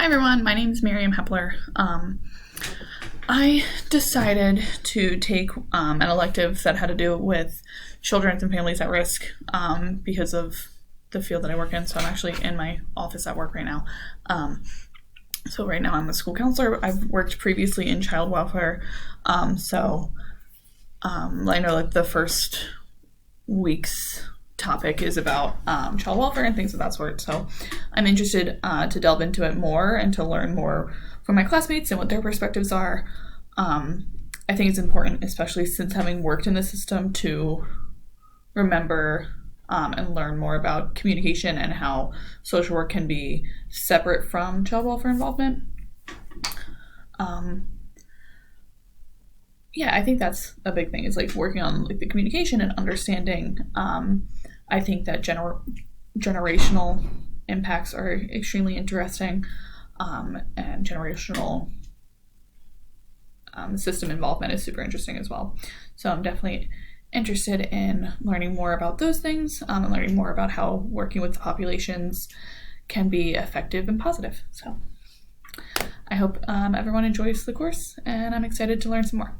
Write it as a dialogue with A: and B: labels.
A: Hi everyone, my name is Miriam Hepler. I decided to take an elective that had to do with children and families at risk because of the field that I work in. So I'm actually in my office at work right now. So right now I'm a school counselor. I've worked previously in child welfare. I know like the first week's topic is about child welfare and things of that sort. So I'm interested to delve into it more and to learn more from my classmates and what their perspectives are. I think it's important, especially since having worked in the system, to remember and learn more about communication and how social work can be separate from child welfare involvement. Um, yeah, I think that's a big thing. Is like working on like the communication and understanding. I think that generational impacts are extremely interesting, and generational system involvement is super interesting as well. So I'm definitely interested in learning more about those things and learning more about how working with the populations can be effective and positive. So I hope everyone enjoys the course, and I'm excited to learn some more.